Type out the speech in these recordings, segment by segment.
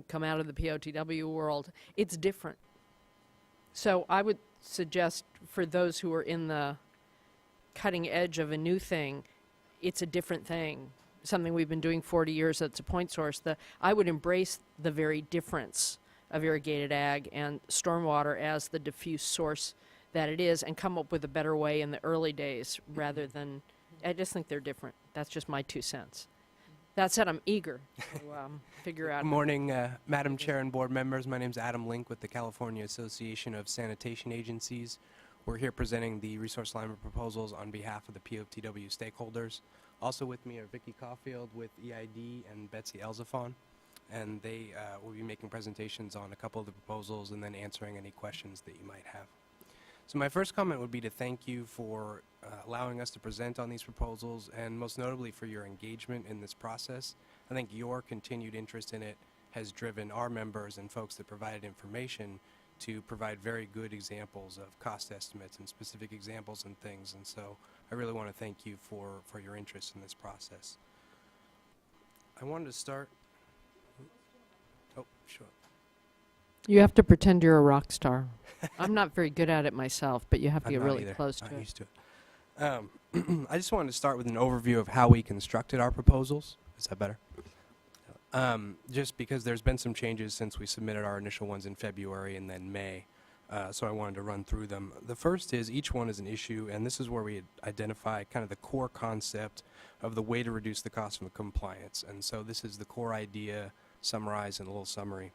come out of the POTW world, it's different. So I would suggest for those who are in the cutting edge of a new thing, it's a different thing. Something we've been doing 40 years that's a point source. I would embrace the very difference of irrigated ag and stormwater as the diffuse source that it is, and come up with a better way in the early days rather than, I just think they're different. That's just my 2 cents. That said, I'm eager to figure out. Good morning, Madam Chair and board members. My name is Adam Link with the California Association of Sanitation Agencies. We're here presenting the resource alignment proposals on behalf of the POTW stakeholders. Also with me are Vicki Caulfield with EID and Betsy Elzafon, and they will be making presentations on a couple of the proposals and then answering any questions that you might have. So my first comment would be to thank you for allowing us to present on these proposals, and most notably for your engagement in this process. I think your continued interest in it has driven our members and folks that provided information to provide very good examples of cost estimates and specific examples and things. And so I really want to thank you for your interest in this process. I wanted to start. Oh, sure. You have to pretend you're a rock star. I'm not very good at it myself, but you have to get really close to it. I'm used to it. I just wanted to start with an overview of how we constructed our proposals. Is that better? Just because there's been some changes since we submitted our initial ones in February and then May, so I wanted to run through them. The first is each one is an issue, and this is where we identify kind of the core concept of the way to reduce the cost of compliance. And so this is the core idea summarized in a little summary.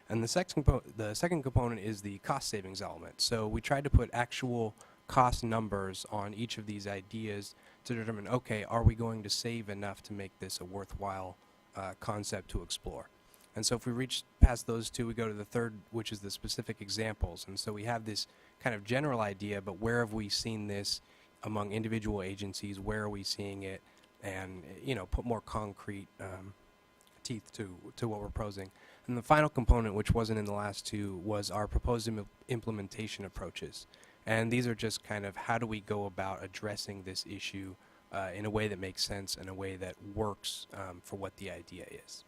And the second component is the cost savings element. So we tried to put actual cost numbers on each of these ideas to determine, okay, are we going to save enough to make this a worthwhile concept to explore? And so if we reach past those two, we go to the third, which is the specific examples. And so we have this kind of general idea, but where have we seen this among individual agencies? Where are we seeing it? And, you know, put more concrete teeth to what we're proposing. And the final component, which wasn't in the last two, was our proposed implementation approaches. And these are just kind of how do we go about addressing this issue in a way that makes sense, in a way that works for what the idea is.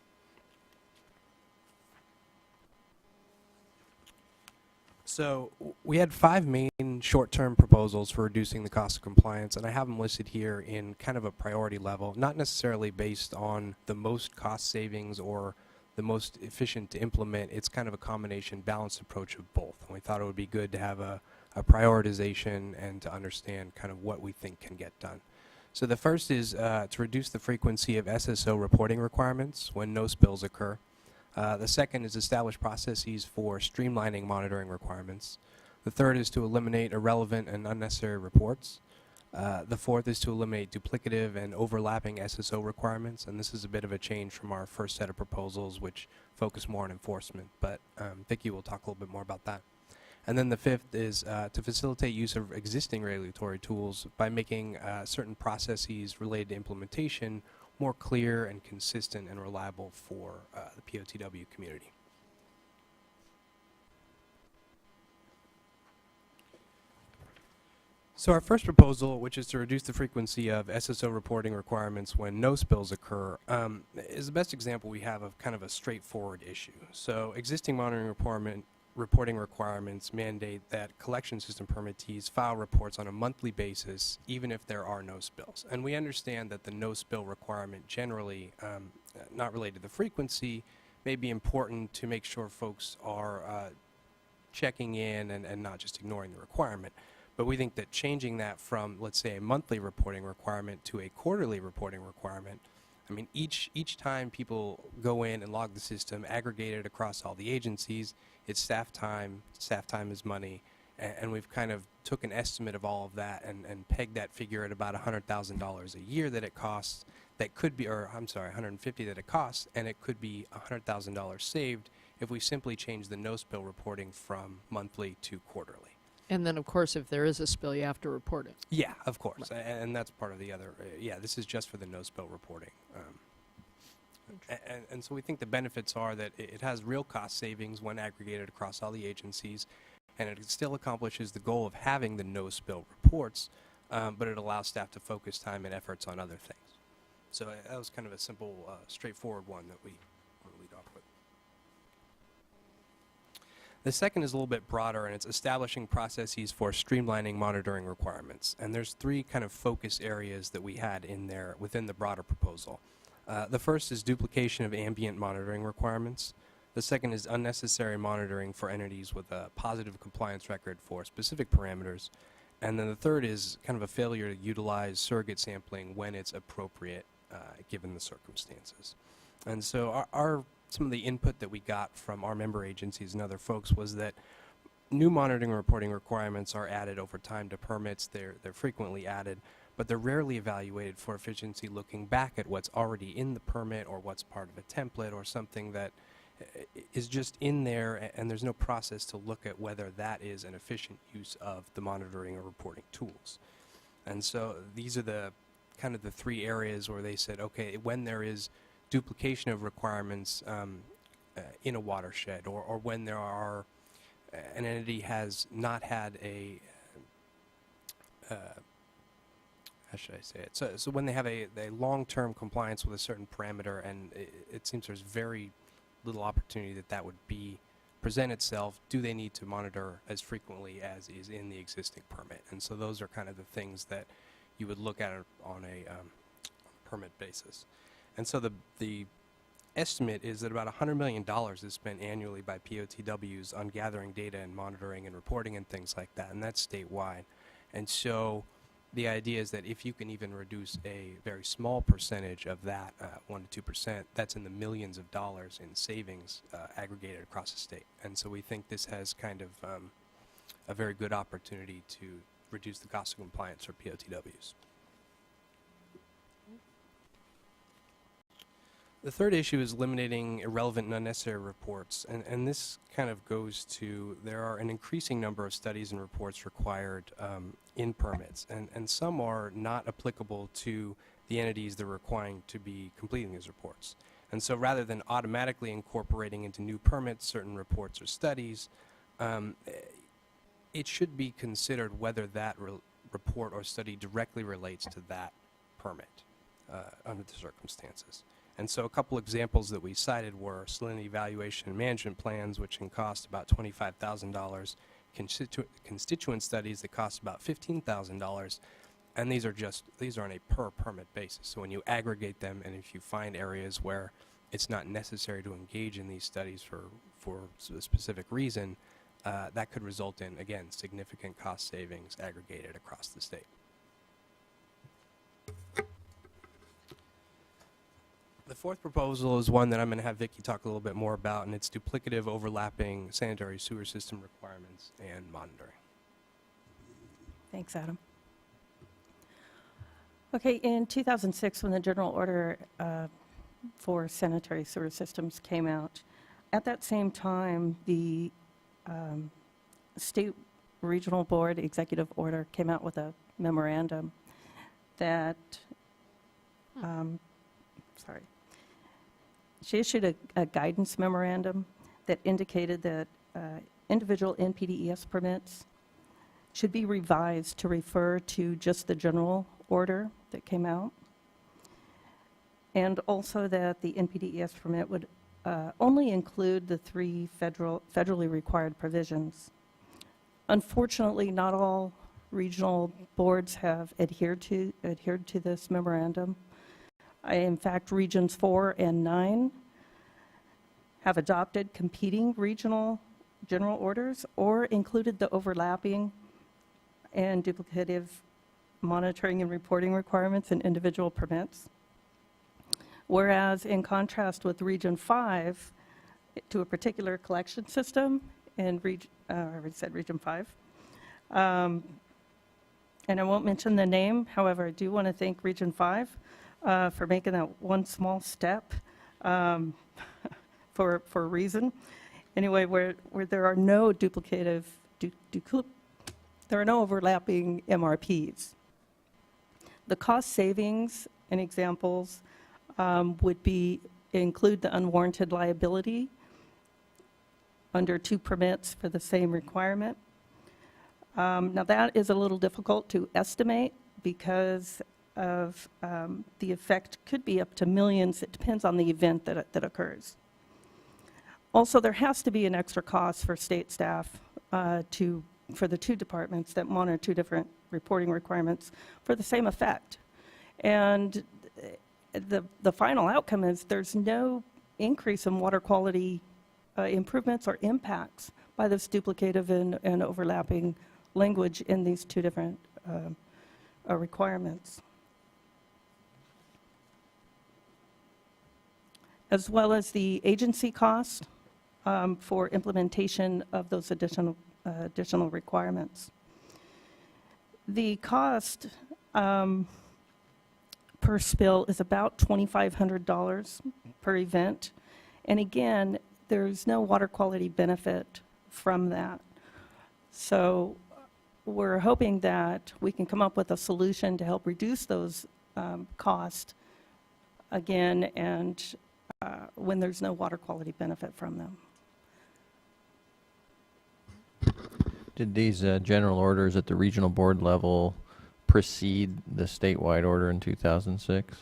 So we had 5 main short-term proposals for reducing the cost of compliance, and I have them listed here in kind of a priority level, not necessarily based on the most cost savings or the most efficient to implement. It's kind of a combination, balanced approach of both. And we thought it would be good to have a prioritization and to understand kind of what we think can get done. So the first is to reduce the frequency of SSO reporting requirements when no spills occur. The second is establish processes for streamlining monitoring requirements. The third is to eliminate irrelevant and unnecessary reports. The fourth is to eliminate duplicative and overlapping SSO requirements, and this is a bit of a change from our first set of proposals, which focus more on enforcement, but Vicki will talk a little bit more about that. And then the fifth is to facilitate use of existing regulatory tools by making certain processes related to implementation more clear and consistent and reliable for the POTW community. So our first proposal, which is to reduce the frequency of SSO reporting requirements when no spills occur, is the best example we have of kind of a straightforward issue. So existing monitoring reporting requirements mandate that collection system permittees file reports on a monthly basis, even if there are no spills. And we understand that the no spill requirement generally, not related to the frequency, may be important to make sure folks are checking in and not just ignoring the requirement. But we think that changing that from, let's say, a monthly reporting requirement to a quarterly reporting requirement, I mean, each time people go in and log the system, aggregate it across all the agencies, it's staff time is money, and we've kind of took an estimate of all of that and pegged that figure at about $100,000 a year that it costs, that could be, or I'm sorry, $150,000 that it costs, and it could be $100,000 saved if we simply change the no spill reporting from monthly to quarterly. And then, of course, if there is a spill, you have to report it. Yeah, of course, Right. And that's part of the other. Yeah, this is just for the no spill reporting. And so we think the benefits are that it has real cost savings when aggregated across all the agencies, and it still accomplishes the goal of having the no spill reports, but it allows staff to focus time and efforts on other things. So that was kind of a simple, straightforward one that we want to lead off with. The second is a little bit broader, and it's establishing processes for streamlining monitoring requirements. And there's three kind of focus areas that we had in there within the broader proposal. The first is duplication of ambient monitoring requirements. The second is unnecessary monitoring for entities with a positive compliance record for specific parameters. And then the third is kind of a failure to utilize surrogate sampling when it's appropriate, given the circumstances. And so some of the input that we got from our member agencies and other folks was that new monitoring and reporting requirements are added over time to permits. They're frequently added, but they're rarely evaluated for efficiency looking back at what's already in the permit or what's part of a template or something that is just in there, and there's no process to look at whether that is an efficient use of the monitoring or reporting tools. And so these are the kind of the three areas where they said, okay, when there is duplication of requirements in a watershed, or when there are an entity has not had a how should I say it? So when they have a long-term compliance with a certain parameter, and it seems there's very little opportunity that would present itself, do they need to monitor as frequently as is in the existing permit? And so those are kind of the things that you would look at on a permit basis. And so the estimate is that about $100 million is spent annually by POTWs on gathering data and monitoring and reporting and things like that, and that's statewide. And so the idea is that if you can even reduce a very small percentage of that, 1 to 2%, that's in the millions of dollars in savings aggregated across the state. And so we think this has kind of a very good opportunity to reduce the cost of compliance for POTWs. The third issue is eliminating irrelevant and unnecessary reports, and this kind of goes to, there are an increasing number of studies and reports required in permits, and some are not applicable to the entities that are requiring to be completing these reports. And so rather than automatically incorporating into new permits certain reports or studies, it should be considered whether that report or study directly relates to that permit under the circumstances. And so a couple examples that we cited were salinity evaluation and management plans, which can cost about $25,000, constituent studies that cost about $15,000, and these are on a per permit basis. So when you aggregate them, and if you find areas where it's not necessary to engage in these studies for a specific reason, that could result in, again, significant cost savings aggregated across the state. The fourth proposal is one that I'm going to have Vicki talk a little bit more about, and it's duplicative overlapping sanitary sewer system requirements and monitoring. Thanks, Adam. Okay, in 2006, when the general order for sanitary sewer systems came out, at that same time, the State Regional Board Executive Order came out with a memorandum that, she issued a guidance memorandum that indicated that individual NPDES permits should be revised to refer to just the general order that came out, and also that the NPDES permit would only include the 3 federally required provisions. Unfortunately, not all regional boards have adhered to this memorandum. In fact, Regions 4 and 9 have adopted competing regional general orders or included the overlapping and duplicative monitoring and reporting requirements in individual permits. Whereas in contrast with Region 5, to a particular collection system in I already said Region 5. And I won't mention the name, however, I do want to thank Region 5 for making that one small step for a reason. Anyway, where there are no duplicative, there are no overlapping MRPs. The cost savings and examples would include the unwarranted liability under 2 permits for the same requirement. Now that is a little difficult to estimate because of the effect could be up to millions. It depends on the event that occurs. Also, there has to be an extra cost for state staff for the two departments that monitor two different reporting requirements for the same effect. And the final outcome is there's no increase in water quality improvements or impacts by this duplicative and overlapping language in these two different requirements. As well as the agency cost for implementation of those additional requirements. The cost per spill is about $2,500 per event. And again, there's no water quality benefit from that. So we're hoping that we can come up with a solution to help reduce those costs again, and when there's no water quality benefit from them. Did these general orders at the regional board level precede the statewide order in 2006?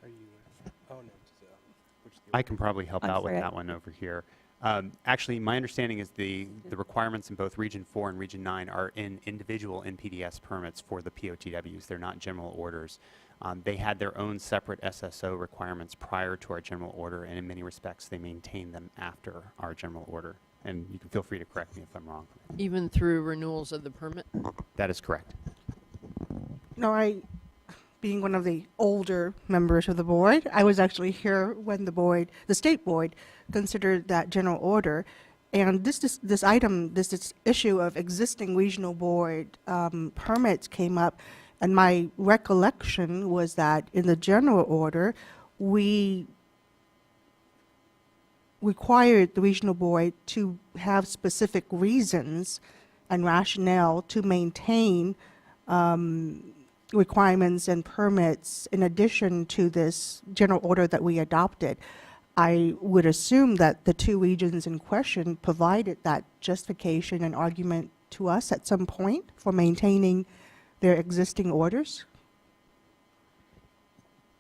Are you, oh no, I can probably help I'm out with sorry. that one over here. Actually, my understanding is the requirements in both Region 4 and Region 9 are in individual NPDES permits for the POTWs. They're not general orders. They had their own separate SSO requirements prior to our general order, and in many respects, they maintain them after our general order. And you can feel free to correct me if I'm wrong. Even through renewals of the permit? That is correct. No, being one of the older members of the board, I was actually here when the state board considered that general order. And this issue of existing regional board permits came up. And my recollection was that in the general order, we required the regional board to have specific reasons and rationale to maintain requirements and permits in addition to this general order that we adopted. I would assume that the two regions in question provided that justification and argument to us at some point for maintaining their existing orders.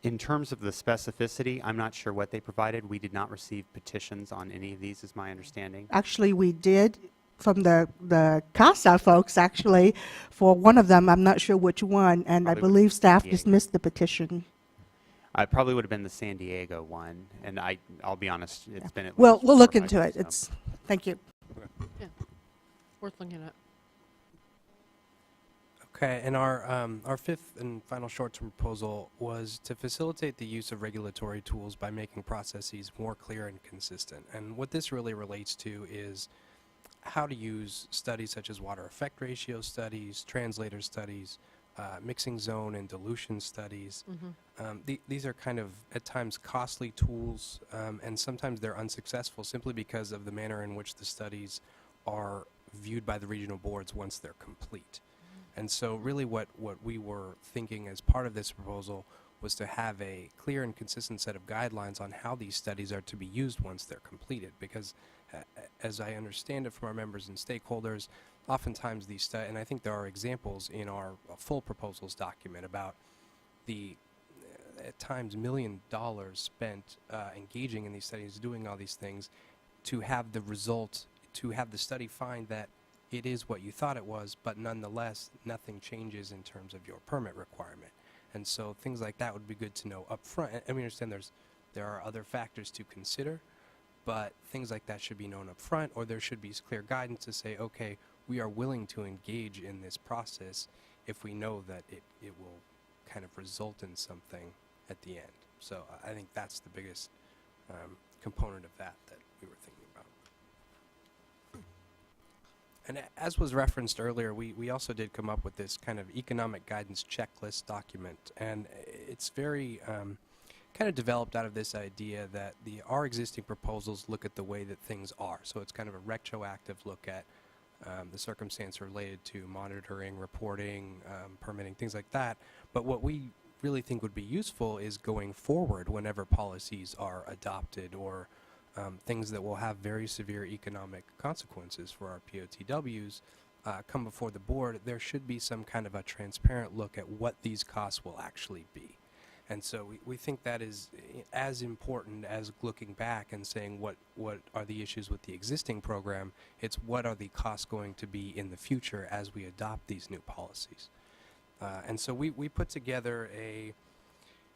In terms of the specificity, I'm not sure what they provided. We did not receive petitions on any of these, is my understanding. Actually, we did from the CASA folks, actually, for one of them. I'm not sure which one, and Probably I believe staff Diego. dismissed the petition. It probably would have been the San Diego one, and I'll be honest, it's been at Well, least we'll 4 or look 5 into it. years, so. Thank you. Worth looking at. Okay, and our fifth and final short-term proposal was to facilitate the use of regulatory tools by making processes more clear and consistent. And what this really relates to is how to use studies such as water effect ratio studies, translator studies, mixing zone and dilution studies. These are kind of, at times, costly tools, and sometimes they're unsuccessful simply because of the manner in which the studies are viewed by the regional boards once they're complete. And so really what we were thinking as part of this proposal was to have a clear and consistent set of guidelines on how these studies are to be used once they're completed. Because as I understand it from our members and stakeholders, oftentimes these studies, and I think there are examples in our full proposals document about the, at times, $1 million spent engaging in these studies, doing all these things, to have the result, to have the study find that it is what you thought it was, but nonetheless, nothing changes in terms of your permit requirement. And so things like that would be good to know up front. And we understand there are other factors to consider, but things like that should be known up front, or there should be clear guidance to say, okay, we are willing to engage in this process if we know that it will kind of result in something at the end. So I think that's the biggest component of that we were thinking about. And as was referenced earlier, we also did come up with this kind of economic guidance checklist document. And it's very kind of developed out of this idea that our existing proposals look at the way that things are. So it's kind of a retroactive look at the circumstance related to monitoring, reporting, permitting, things like that. But what we really think would be useful is going forward whenever policies are adopted or things that will have very severe economic consequences for our POTWs, come before the board, there should be some kind of a transparent look at what these costs will actually be. And so we think that is as important as looking back and saying what are the issues with the existing program. It's what are the costs going to be in the future as we adopt these new policies. And so we put together a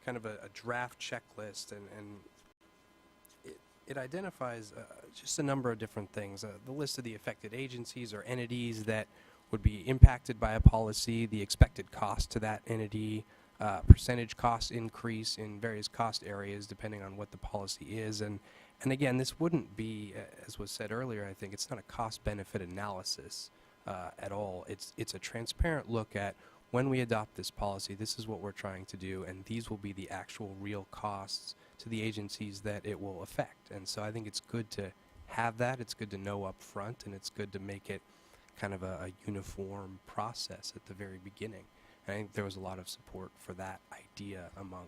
kind of a draft checklist, and it identifies just a number of different things. The list of the affected agencies or entities that would be impacted by a policy, the expected cost to that entity, percentage cost increase in various cost areas depending on what the policy is. And again, this wouldn't be, as was said earlier, I think, it's not a cost-benefit analysis at all. It's a transparent look at when we adopt this policy, this is what we're trying to do, and these will be the actual real costs to the agencies that it will affect. And so I think it's good to have that. It's good to know up front, and it's good to make it kind of a uniform process at the very beginning. And I think there was a lot of support for that idea among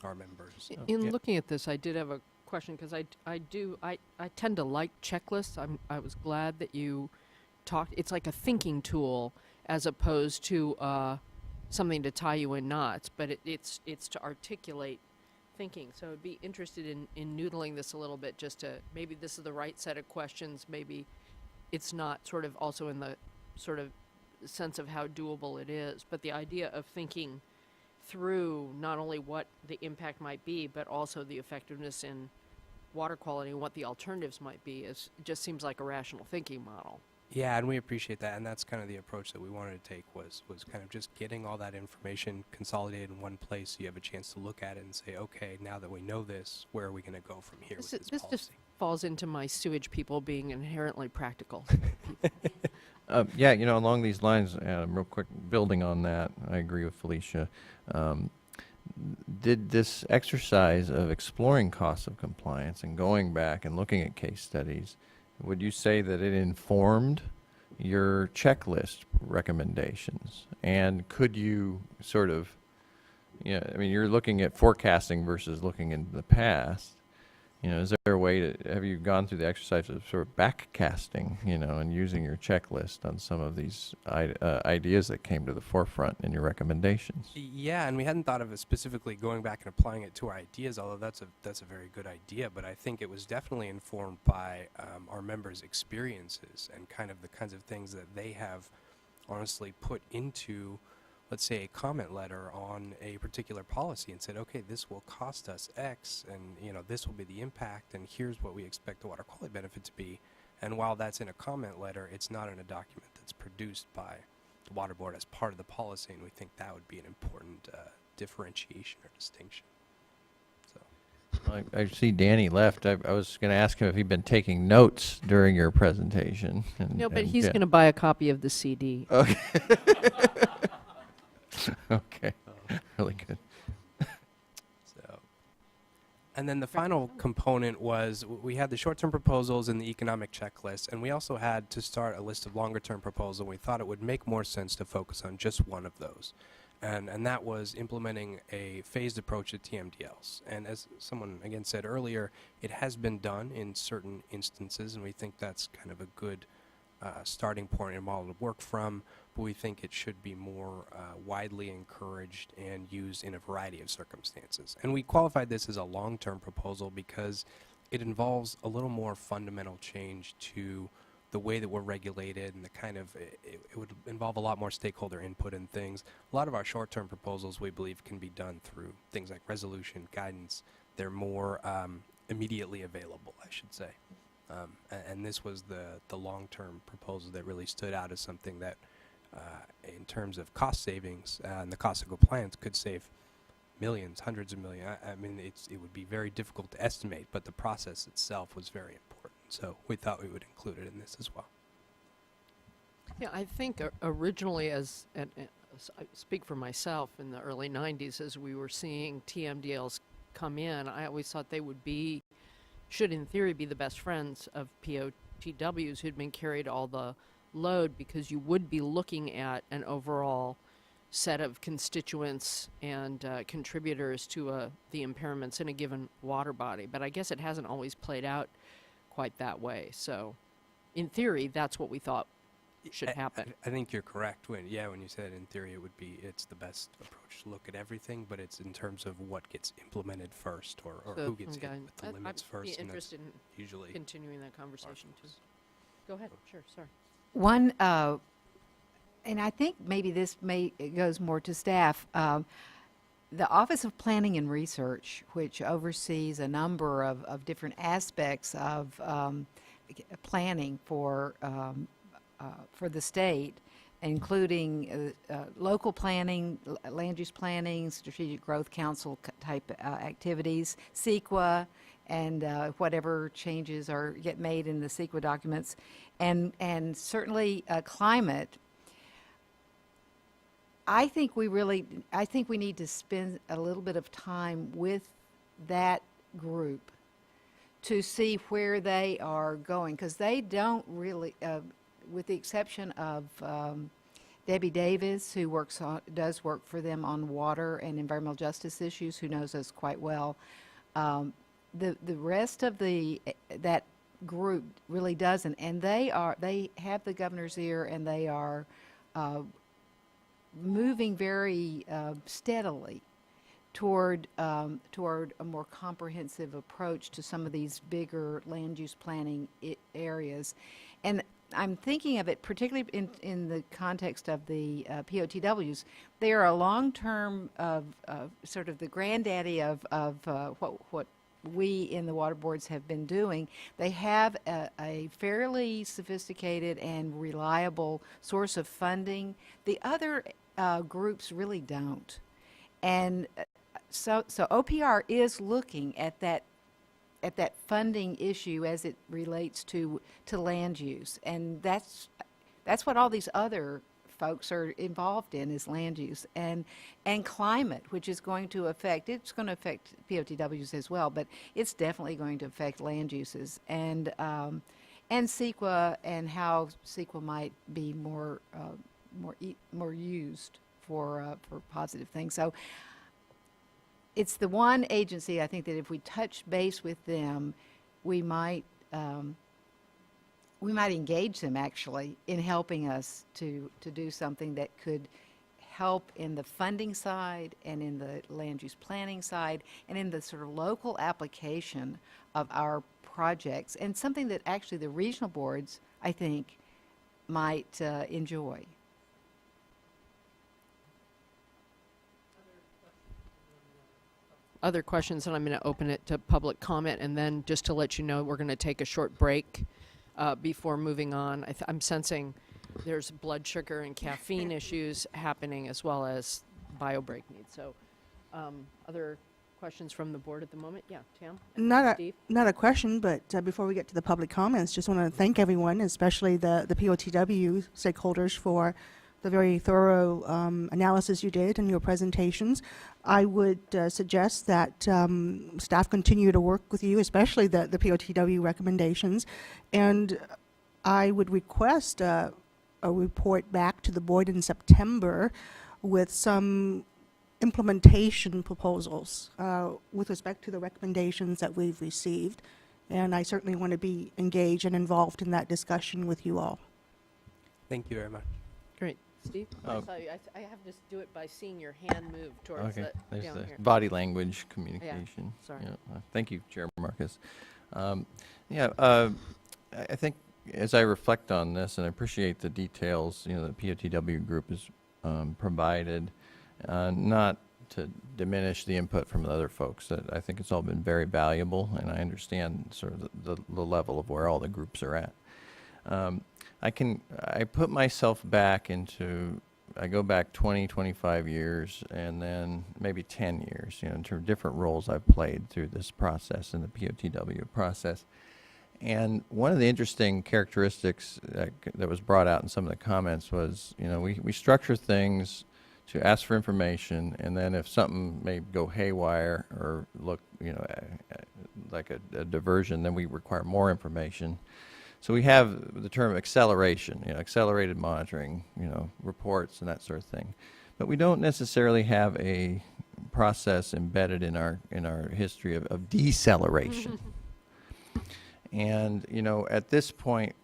our members. In Yeah. looking at this, I did have a question, because I tend to like checklists. I was glad that you talked. It's like a thinking tool as opposed to something to tie you in knots, but it's to articulate thinking. So I'd be interested in noodling this a little bit, just to, maybe this is the right set of questions, maybe it's not, sort of also in the sort of sense of how doable it is, but the idea of thinking through not only what the impact might be, but also the effectiveness in water quality and what the alternatives might be, just seems like a rational thinking model. Yeah, and we appreciate that, and that's kind of the approach that we wanted to take, was kind of just getting all that information consolidated in one place so you have a chance to look at it and say, okay, now that we know this, where are we going to go from here with this This policy? just falls into my sewage people being inherently practical. Yeah, along these lines, real quick, building on that, I agree with Felicia. Did this exercise of exploring costs of compliance and going back and looking at case studies, would you say that it informed your checklist recommendations? And could you sort of, you're looking at forecasting versus looking in the past. Is there a way to, have you gone through the exercise of sort of backcasting, and using your checklist on some of these ideas that came to the forefront in your recommendations? Yeah, and we hadn't thought of it specifically going back and applying it to our ideas, although that's a very good idea. But I think it was definitely informed by our members' experiences and kind of the kinds of things that they have honestly put into, let's say, a comment letter on a particular policy and said, okay, this will cost us X, and this will be the impact, and here's what we expect the water quality benefit to be. And while that's in a comment letter, it's not in a document that's produced by the water board as part of the policy, and we think that would be an important differentiation or distinction. So I see Danny left. I was going to ask him if he'd been taking notes during your presentation. No, but he's going to buy a copy of the CD. Okay. Okay. Really good. So, and then the final component was we had the short-term proposals and the economic checklist, and we also had to start a list of longer-term proposals. We thought it would make more sense to focus on just one of those, and that was implementing a phased approach to TMDLs. And as someone again said earlier, it has been done in certain instances, and we think that's kind of a good starting point and model to work from, but we think it should be more widely encouraged and used in a variety of circumstances. And we qualified this as a long-term proposal because it involves a little more fundamental change to the way that we're regulated, and the kind of, it would involve a lot more stakeholder input and things. A lot of our short-term proposals, we believe, can be done through things like resolution, guidance. They're more immediately available, I should say. And this was the long-term proposal that really stood out as something that, in terms of cost savings and the cost of compliance, could save millions, hundreds of millions. I mean, it would be very difficult to estimate, but the process itself was very important. So we thought we would include it in this as well. Yeah, I think originally, as I speak for myself, in the early 90s, as we were seeing TMDLs come in, I always thought they should in theory be the best friends of POTWs who'd been carried all the load, because you would be looking at an overall set of constituents and contributors to the impairments in a given water body. But I guess it hasn't always played out quite that way. So in theory, that's what we thought should happen. I think you're correct when you said in theory it's the best approach to look at everything, but it's in terms of what gets implemented first or So, who gets hit okay. with the limits I'd first. be And that's interested in usually continuing that conversation too. Go ahead, sure, sorry. One, and I think maybe it goes more to staff. The Office of Planning and Research, which oversees a number of different aspects of planning for the state, including local planning, land use planning, strategic growth council type activities, CEQA, and whatever changes get made in the CEQA documents, and certainly climate. I think we need to spend a little bit of time with that group to see where they are going, because they don't really, with the exception of Debbie Davis, who does work for them on water and environmental justice issues, who knows us quite well. The rest of that group really doesn't, and they have the governor's ear, and they are moving very steadily toward a more comprehensive approach to some of these bigger land use planning areas. And I'm thinking of it particularly in the context of the POTWs. They are a long-term sort of the granddaddy of what we in the water boards have been doing. They have a fairly sophisticated and reliable source of funding. The other groups really don't. And so OPR is looking at that funding issue as it relates to land use, and that's what all these other folks are involved in, is land use and climate, which is going to affect POTWs as well, but it's definitely going to affect land uses, and CEQA, and how CEQA might be more used for positive things. So it's the one agency, I think, that if we touch base with them, we might engage them actually in helping us to do something that could help in the funding side and in the land use planning side and in the sort of local application of our projects, and something that actually the regional boards, I think, might enjoy. Other questions, and I'm going to open it to public comment, and then just to let you know, we're going to take a short break before moving on. I'm sensing there's blood sugar and caffeine issues happening, as well as bio break needs. So other questions from the board at the moment? Yeah, Tam? Steve? Not a question, but before we get to the public comments, just want to thank everyone, especially the POTW stakeholders, for the very thorough analysis you did in your presentations. I would suggest that staff continue to work with you, especially the POTW recommendations, and I would request a report back to the board in September with some implementation proposals with respect to the recommendations that we've received, and I certainly want to be engaged and involved in that discussion with you all. Thank you very much. Great. Steve? Oh. I have to do it by seeing your hand move towards Okay, there's down the here. body language communication. sorry. Yeah, thank you, Chair Marcus. I think as I reflect on this, and I appreciate the details, the POTW group has provided, not to diminish the input from the other folks. That I think it's all been very valuable, and I understand sort of the level of where all the groups are at. I put myself back I go back 20, 25 years, and then maybe 10 years, in terms of different roles I've played through this process, in the POTW process. And one of the interesting characteristics that was brought out in some of the comments was, we structure things to ask for information, and then if something may go haywire or look, like a diversion, then we require more information. So we have the term acceleration, accelerated monitoring, reports and that sort of thing. But we don't necessarily have a process embedded in our history of deceleration. And, at this point,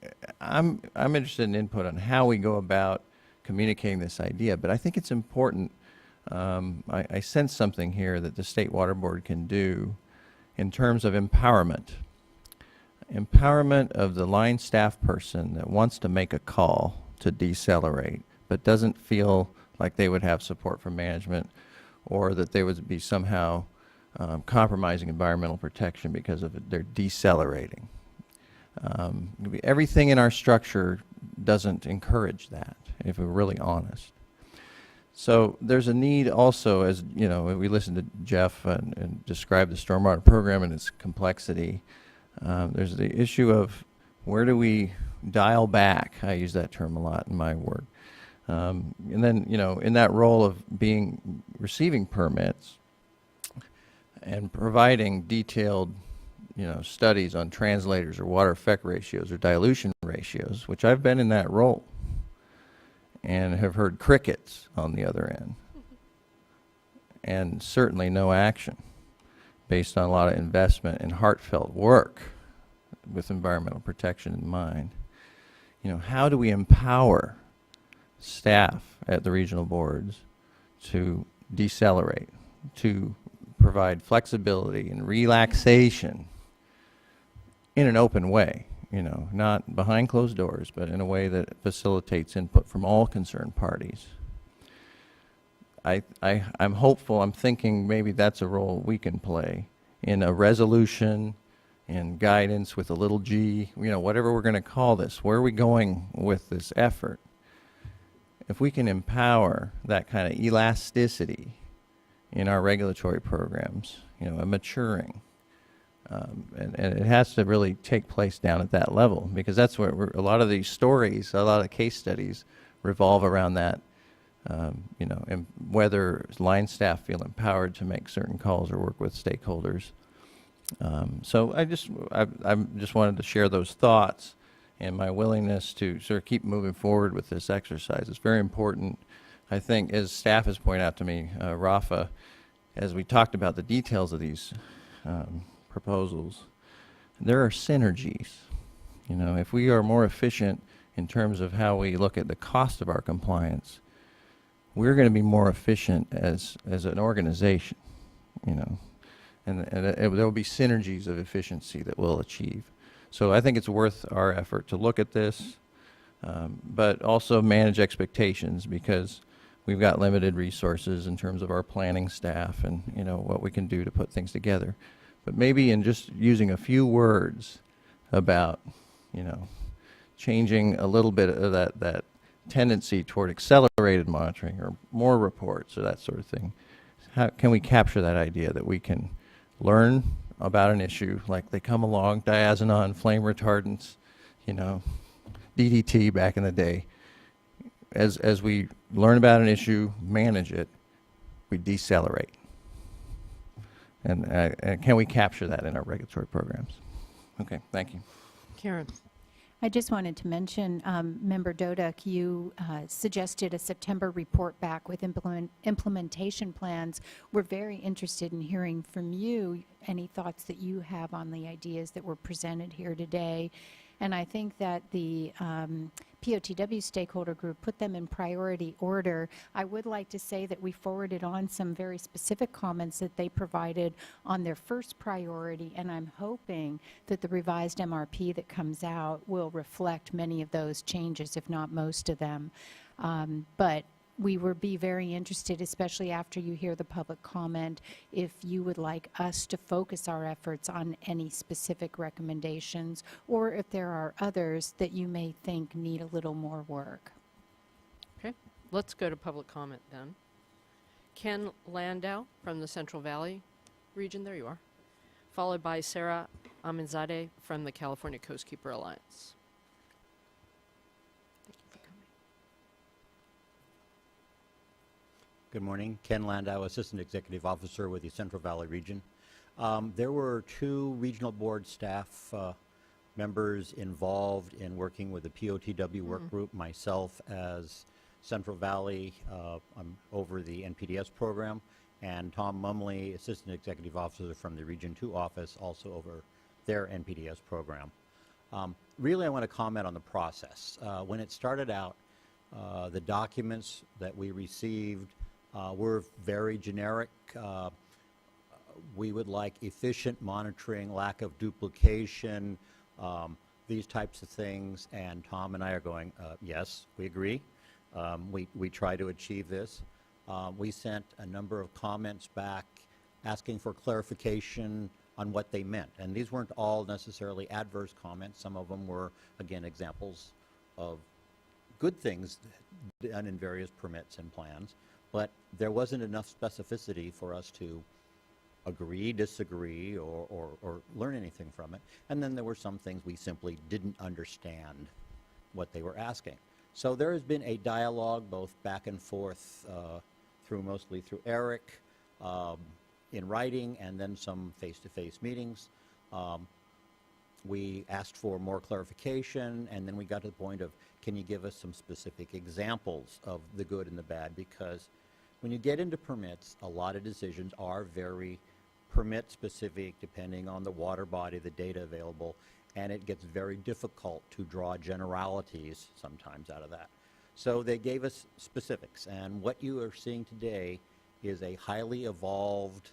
I'm interested in input on how we go about communicating this idea, but I think it's important. I sense something here that the State Water Board can do in terms of empowerment. Empowerment of the line staff person that wants to make a call to decelerate, but doesn't feel like they would have support from management or that they would be somehow compromising environmental protection because of their decelerating. Everything in our structure doesn't encourage that, if we're really honest. So there's a need also, as you know, we listened to Jeff and describe the stormwater program and its complexity. There's the issue of where do we dial back? I use that term a lot in my work. And then, you know, in that role of receiving permits and providing detailed, you know, studies on translators or water effect ratios or dilution ratios, which I've been in that role and have heard crickets on the other end, and certainly no action based on a lot of investment and heartfelt work with environmental protection in mind. You know, how do we empower staff at the regional boards to decelerate, to provide flexibility and relaxation in an open way, you know, not behind closed doors, but in a way that facilitates input from all concerned parties. I'm hopeful, I'm thinking maybe that's a role we can play in a resolution, in guidance with a little g, you know, whatever we're going to call this. Where are we going with this effort? If we can empower that kind of elasticity in our regulatory programs, you know, a maturing, and it has to really take place down at that level, because that's where a lot of these stories, a lot of case studies revolve around that, you know, and whether line staff feel empowered to make certain calls or work with stakeholders. So I just wanted to share those thoughts and my willingness to sort of keep moving forward with this exercise. It's very important. I think, as staff has pointed out to me, Rafa, as we talked about the details of these proposals, there are synergies. You know, if we are more efficient in terms of how we look at the cost of our compliance, we're going to be more efficient as an organization, you know, and there will be synergies of efficiency that we'll achieve. So I think it's worth our effort to look at this, but also manage expectations, because we've got limited resources in terms of our planning staff and, you know, what we can do to put things together. But maybe in just using a few words about, you know, changing a little bit of that tendency toward accelerated monitoring or more reports or that sort of thing. How can we capture that idea that we can learn about an issue, like they come along, diazinon, flame retardants, you know, DDT back in the day. As we learn about an issue, manage it, we decelerate. And can we capture that in our regulatory programs? Okay, thank you. Karen. I just wanted to mention, Member Dodek, you suggested a September report back with implementation plans. We're very interested in hearing from you any thoughts that you have on the ideas that were presented here today. And I think that the POTW stakeholder group put them in priority order. I would like to say that we forwarded on some very specific comments that they provided on their first priority, and I'm hoping that the revised MRP that comes out will reflect many of those changes, if not most of them. But we would be very interested, especially after you hear the public comment, if you would like us to focus our efforts on any specific recommendations, or if there are others that you may think need a little more work. Okay, let's go to public comment then. Ken Landau from the Central Valley region, there you are, followed by Sarah Aminzadeh from the California Coastkeeper Alliance. Good morning. Ken Landau, Assistant Executive Officer with the Central Valley region. There were 2 regional board staff members involved in working with the POTW work group. Myself as Central Valley, I'm over the NPDS program, and Tom Mumley, Assistant Executive Officer from the Region 2 office, also over their NPDS program. Really, I want to comment on the process. When it started out, the documents that we received were very generic. We would like efficient monitoring, lack of duplication, these types of things. And Tom and I are going, yes, we agree. We try to achieve this. We sent a number of comments back asking for clarification on what they meant. And these weren't all necessarily adverse comments. Some of them were, again, examples of good things done in various permits and plans. But there wasn't enough specificity for us to agree, disagree, or learn anything from it. And then there were some things we simply didn't understand what they were asking. So there has been a dialogue both back and forth mostly through Eric in writing, and then some face-to-face meetings. We asked for more clarification, and then we got to the point of, can you give us some specific examples of the good and the bad? Because when you get into permits, a lot of decisions are very permit-specific, depending on the water body, the data available, and it gets very difficult to draw generalities sometimes out of that. So they gave us specifics, and what you are seeing today is a highly evolved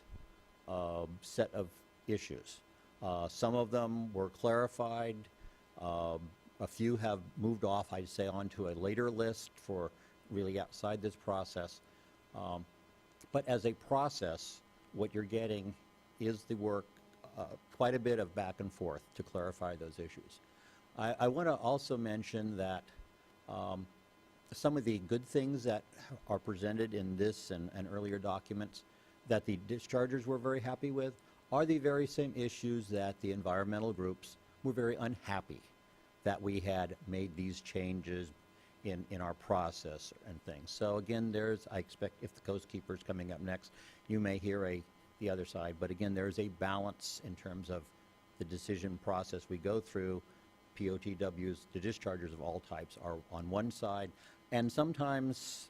set of issues. Some of them were clarified. A few have moved off, I'd say, onto a later list for really outside this process. But as a process, what you're getting is the work, quite a bit of back and forth to clarify those issues. I want to also mention that some of the good things that are presented in this and earlier documents that the dischargers were very happy with are the very same issues that the environmental groups were very unhappy that we had made these changes in our process and things. So again, I expect if the Coast Keeper is coming up next, you may hear the other side. But again, there's a balance in terms of the decision process we go through. POTWs, the dischargers of all types, are on one side, and sometimes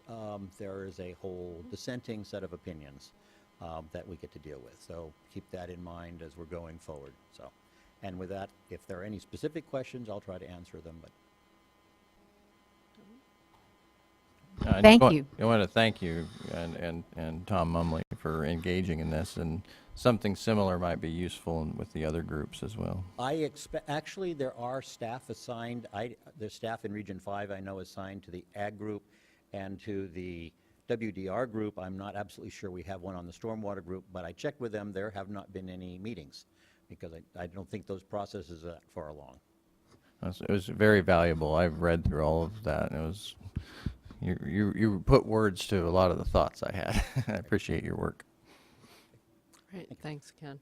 there is a whole dissenting set of opinions that we get to deal with. So keep that in mind as we're going forward. So, and with that, if there are any specific questions, I'll try to answer them. But Thank you. I want to thank you and Tom Mumley for engaging in this, and something similar might be useful with the other groups as well. I expect, actually, there are staff assigned. There's staff in Region 5 I know assigned to the Ag group and to the WDR group. I'm not absolutely sure we have one on the Stormwater group, but I checked with them. There have not been any meetings because I don't think those processes are that far along. It was very valuable. I've read through all of that, and it was you put words to a lot of the thoughts I had. I appreciate your work. Great, thanks, Ken.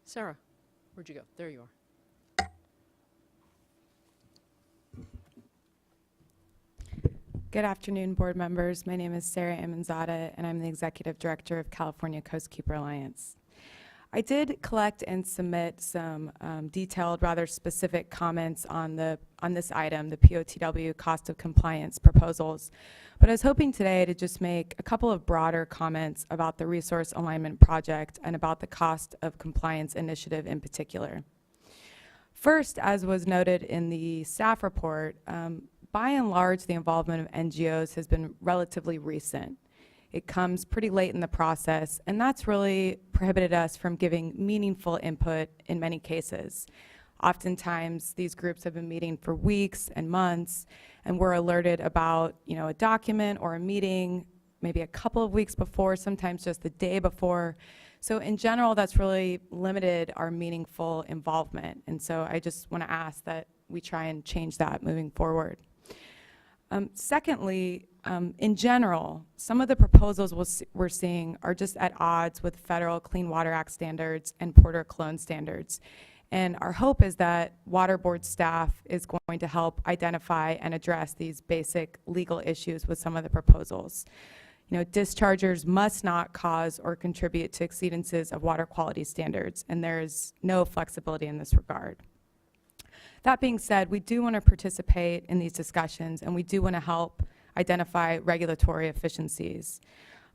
Sarah, where'd you go? There you are. Good afternoon, board members. My name is Sarah Amanzada, and I'm the Executive Director of California Coast Keeper Alliance. I did collect and submit some detailed, rather specific comments on this item, the POTW cost of compliance proposals. But I was hoping today to just make a couple of broader comments about the resource alignment project and about the cost of compliance initiative in particular. First, as was noted in the staff report, by and large, the involvement of NGOs has been relatively recent. It comes pretty late in the process, and that's really prohibited us from giving meaningful input in many cases. Oftentimes, these groups have been meeting for weeks and months, and we're alerted about, a document or a meeting maybe a couple of weeks before, sometimes just the day before. So in general, that's really limited our meaningful involvement. And so I just want to ask that we try and change that moving forward. Secondly, in general, some of the proposals we're seeing are just at odds with federal Clean Water Act standards and Porter Cologne standards. And our hope is that Water Board staff is going to help identify and address these basic legal issues with some of the proposals. Dischargers must not cause or contribute to exceedances of water quality standards, and there's no flexibility in this regard. That being said, we do want to participate in these discussions, and we do want to help identify regulatory efficiencies.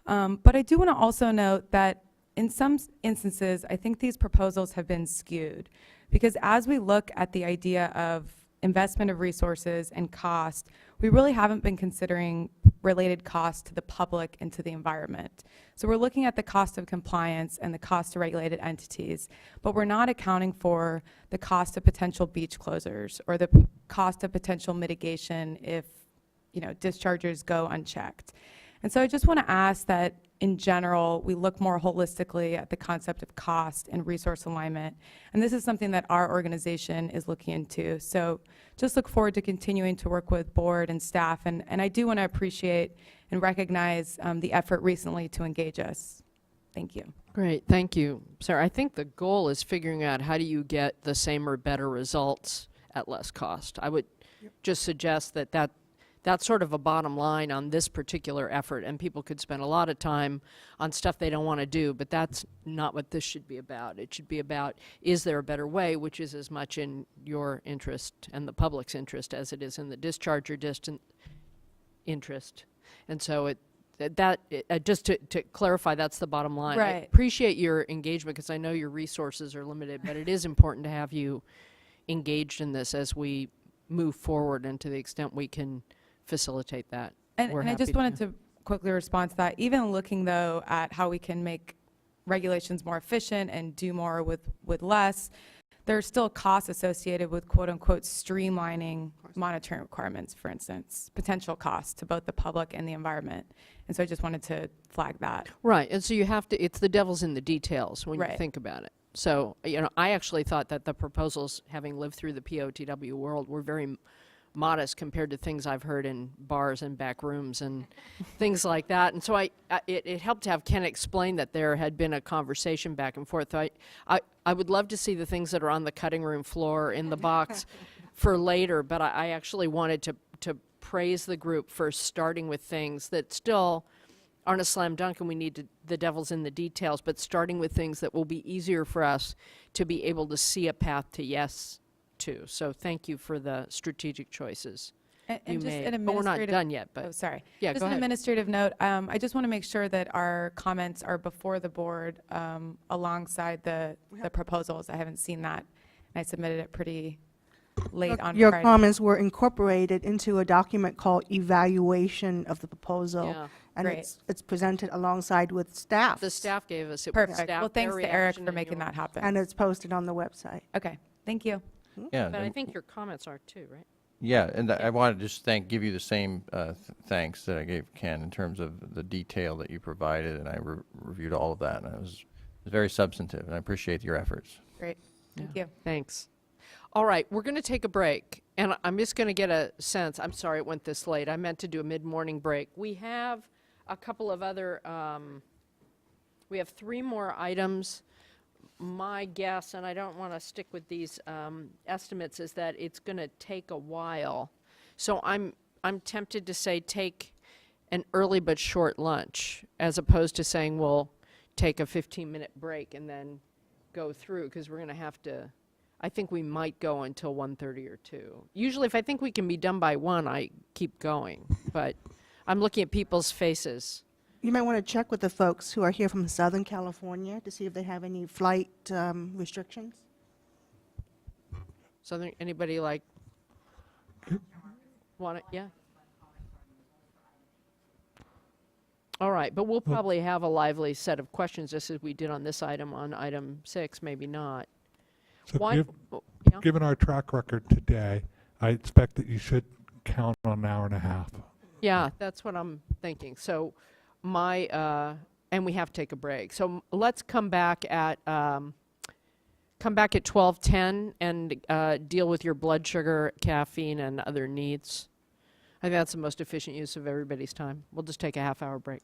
But I do want to also note that in some instances, I think these proposals have been skewed. Because as we look at the idea of investment of resources and cost, we really haven't been considering related costs to the public and to the environment. So we're looking at the cost of compliance and the cost to regulated entities, but we're not accounting for the cost of potential beach closures or the cost of potential mitigation if, dischargers go unchecked. And so I just want to ask that in general, we look more holistically at the concept of cost and resource alignment. And this is something that our organization is looking into. So just look forward to continuing to work with board and staff. And I do want to appreciate and recognize the effort recently to engage us. Thank you. Great, thank you. Sarah, I think the goal is figuring out how do you get the same or better results at less cost. I would just suggest that's sort of a bottom line on this particular effort, and people could spend a lot of time on stuff they don't want to do, but that's not what this should be about. It should be about, is there a better way, which is as much in your interest and the public's interest as it is in the discharger interest. And so just to clarify, that's the bottom line. I Right. appreciate your engagement because I know your resources are limited, but it is important to have you engaged in this as we move forward, and to the extent we can facilitate that. And I just wanted to quickly respond to that. Even looking, though, at how we can make regulations more efficient and do more with less, there are still costs associated with quote-unquote streamlining monitoring requirements, for instance, potential costs to both the public and the environment. And so I just wanted to flag that. Right, and so you have to, it's the devil's in the details when you Right. think about it. So, I actually thought that the proposals, having lived through the POTW world, were very modest compared to things I've heard in bars and back rooms and things like that. And so it helped to have Ken explain that there had been a conversation back and forth. I would love to see the things that are on the cutting room floor in the box for later, but I actually wanted to praise the group for starting with things that still aren't a slam dunk, and we need the devil's in the details, but starting with things that will be easier for us to be able to see a path to yes to. So thank you for the strategic choices And you just made. an But we're not administrative, done yet, but sorry. yeah, Just go an ahead. administrative note, I just want to make sure that our comments are before the board alongside the proposals. I haven't seen that. And I submitted it pretty late on Your Friday. comments were incorporated into a document called Evaluation of the Proposal. Yeah. And Great. it's presented alongside with staff. The staff gave us it. Perfect. Staff, Well, thanks their to Eric reaction for and making yours. that happen. And it's posted on the website. Okay, thank you. Yeah, But I and- think your comments are too, right? Yeah, and I want to just give you the same thanks that I gave Ken in terms of the detail that you provided, and I reviewed all of that, and it was very substantive, and I appreciate your efforts. Great, thank you. Thanks. All right, we're going to take a break, and I'm just going to get a sense. I'm sorry it went this late. I meant to do a mid-morning break. We have a couple of other, we have 3 more items. My guess, and I don't want to stick with these estimates, is that it's going to take a while. So I'm tempted to say take an early but short lunch, as opposed to saying we'll take a 15-minute break and then go through, because we're going to have to. I think we might go until 1:30 or 2. Usually, if I think we can be done by 1, I keep going. But I'm looking at people's faces. You might want to check with the folks who are here from Southern California to see if they have any flight restrictions. So anybody like want it? Yeah. All right, but we'll probably have a lively set of questions, just as we did on this item, on item 6, maybe not. So Why? Oh, yeah? given our track record today, I expect that you should count on an hour and a half. Yeah, that's what I'm thinking. So and we have to take a break. So let's come back at 12:10 and deal with your blood sugar, caffeine, and other needs. I think that's the most efficient use of everybody's time. We'll just take a half-hour break.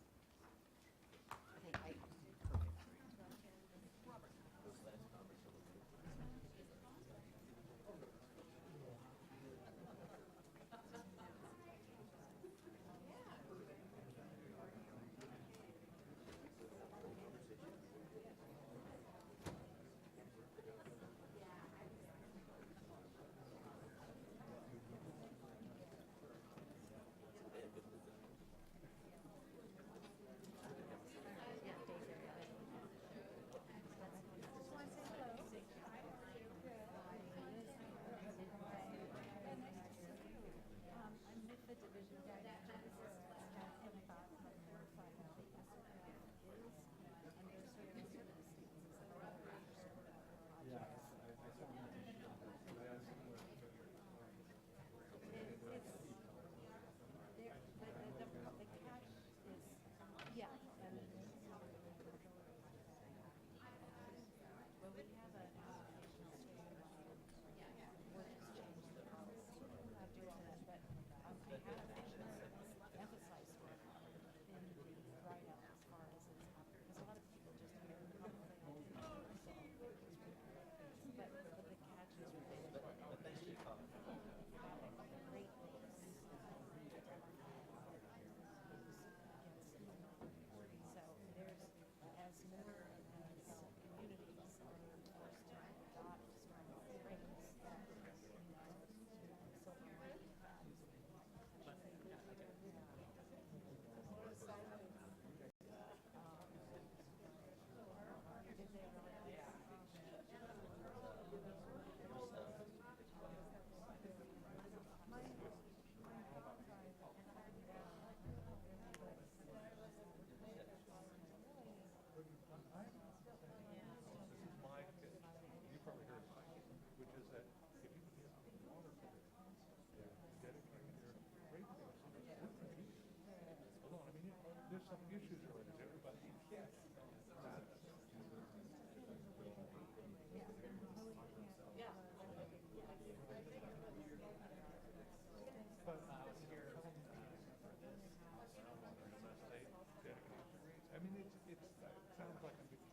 sounds like I'm getting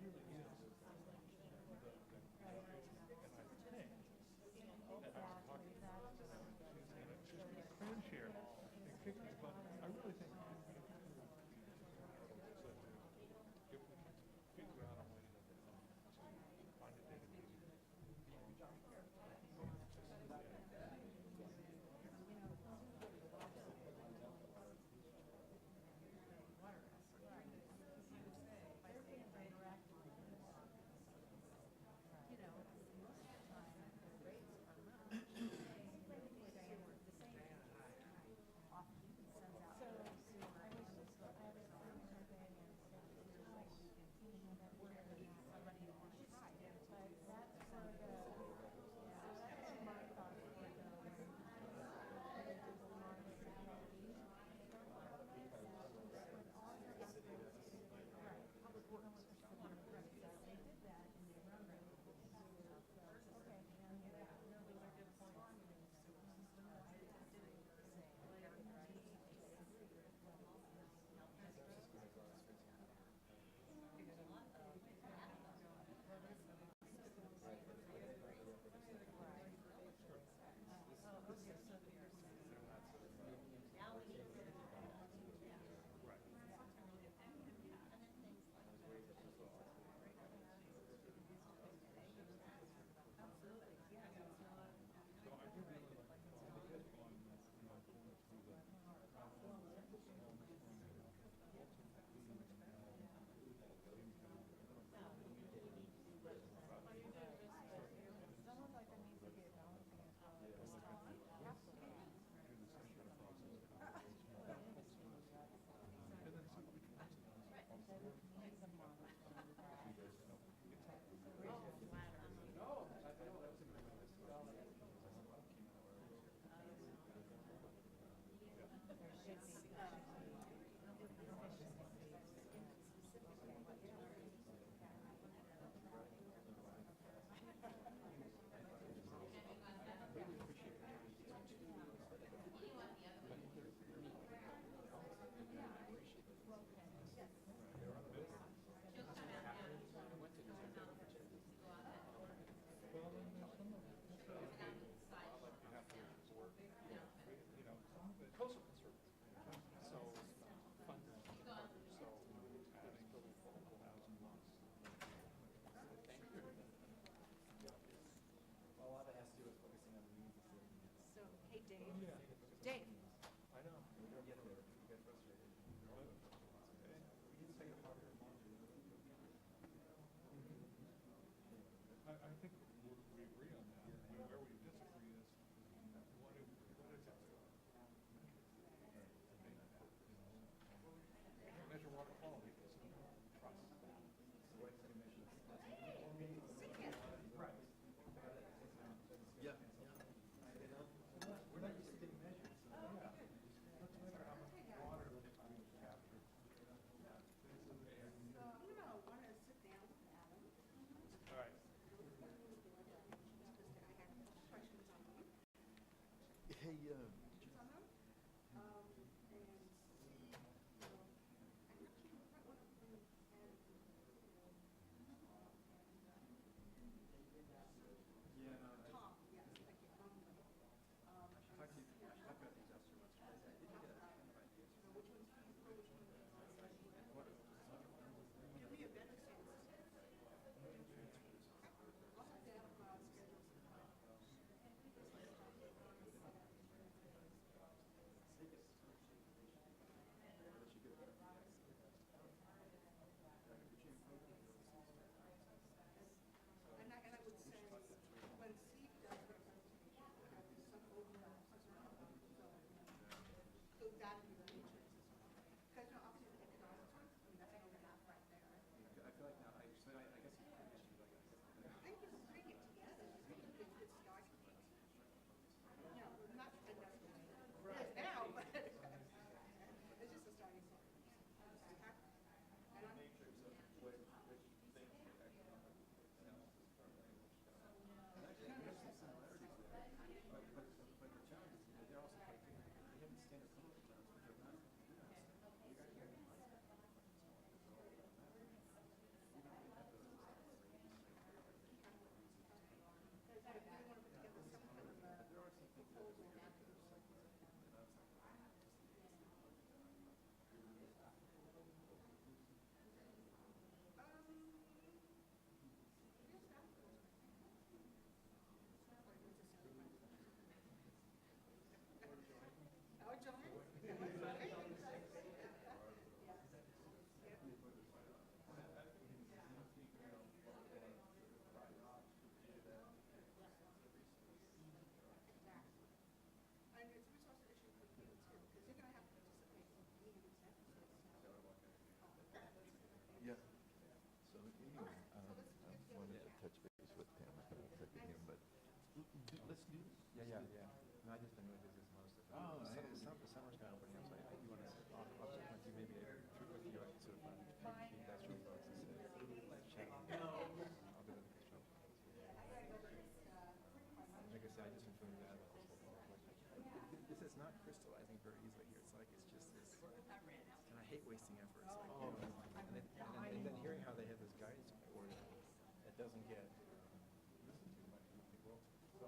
really is. And I think, and I was talking to her, she's going to cringe here and kick me, but I really think if we can figure out a way to find a dedicated. I think we agree on that. Where we disagree is what is it? Measure water quality. let's do this. Yeah. No, I just been really busy with some other stuff. Oh, the summer's kind of opening up, so I think you want to talk about it with you, maybe with you, I can sort of find a few industrial folks and say, chat. I'll be with the construction. Like I said, I just been feeling bad about this whole thing. This is not crystallizing very easily here. It's like it's just this, and I hate wasting effort. It's like, and then hearing how they have this guidance report, it doesn't get listened to much. You think, well, so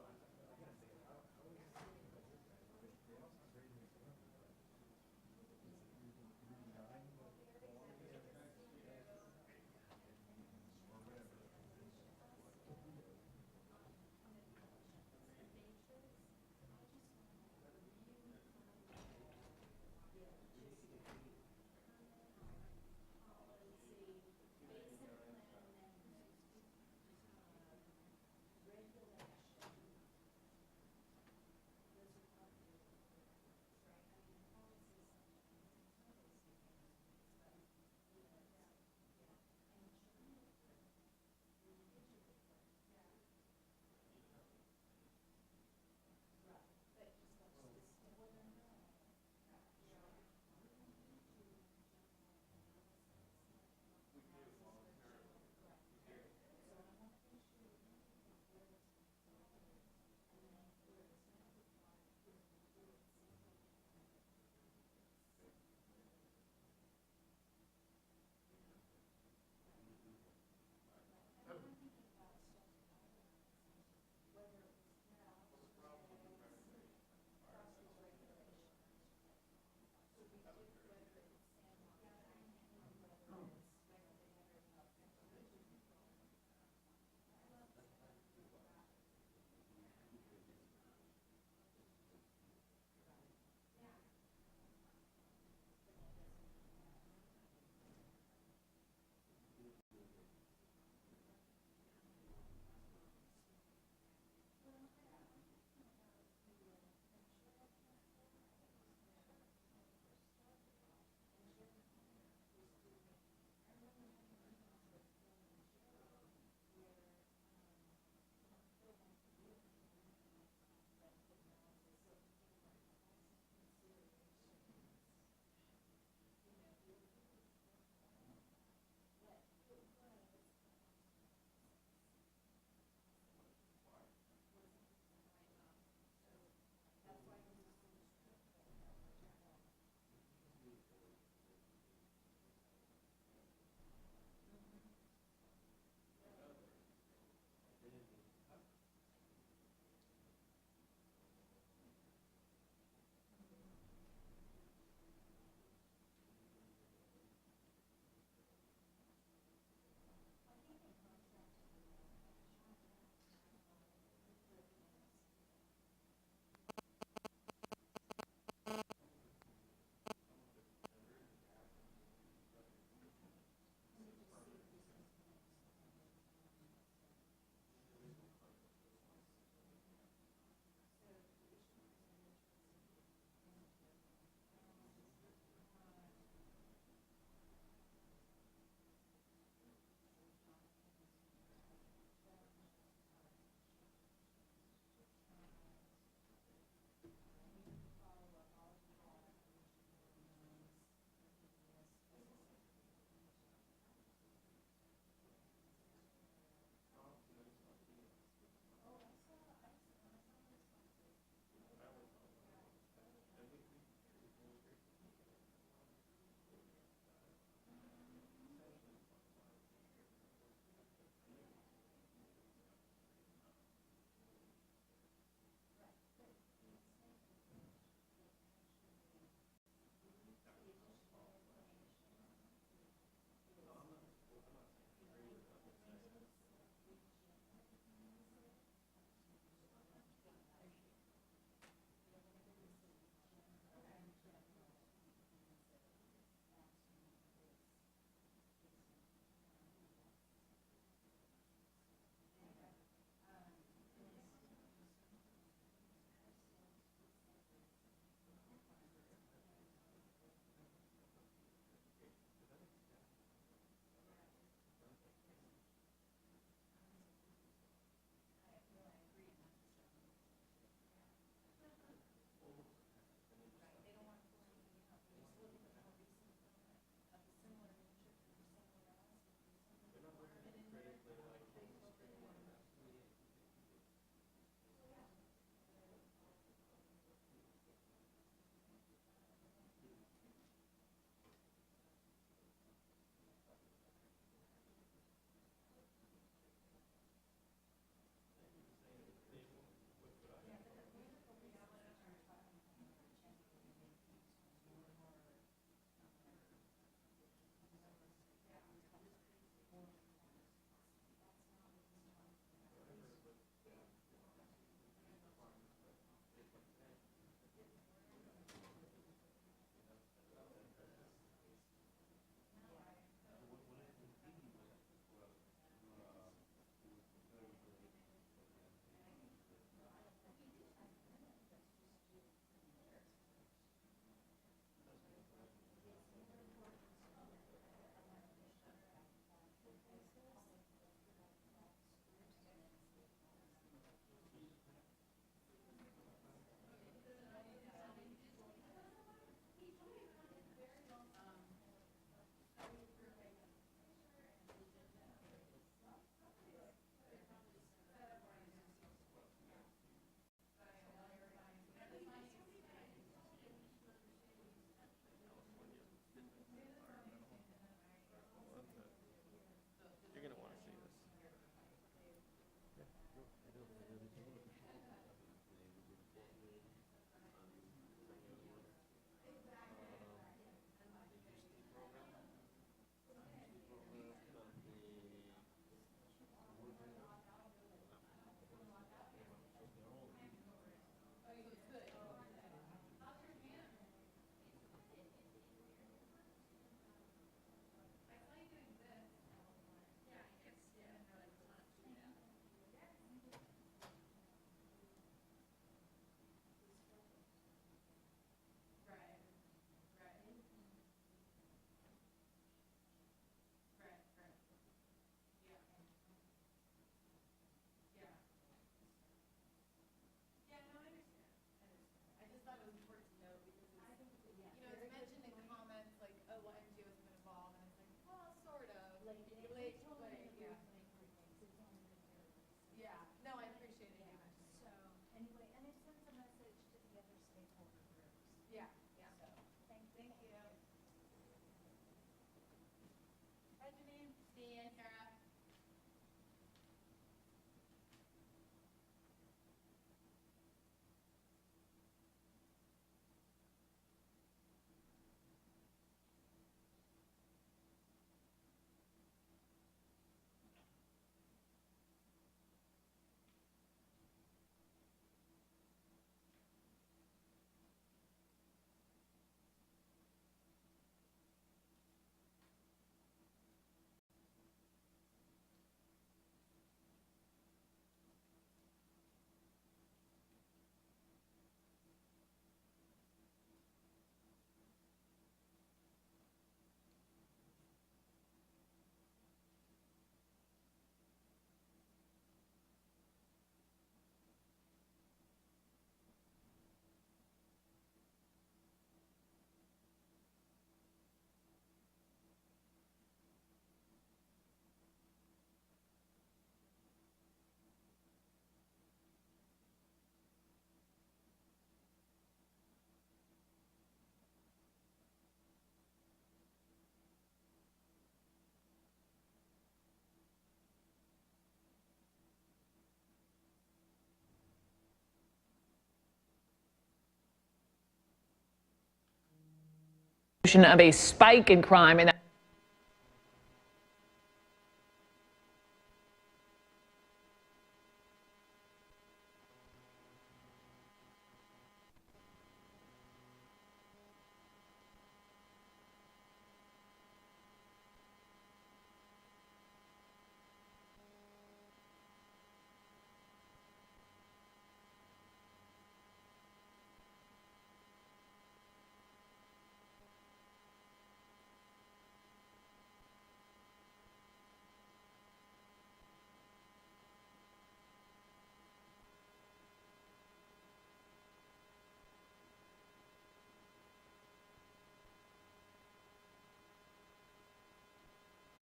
Of a spike in crime in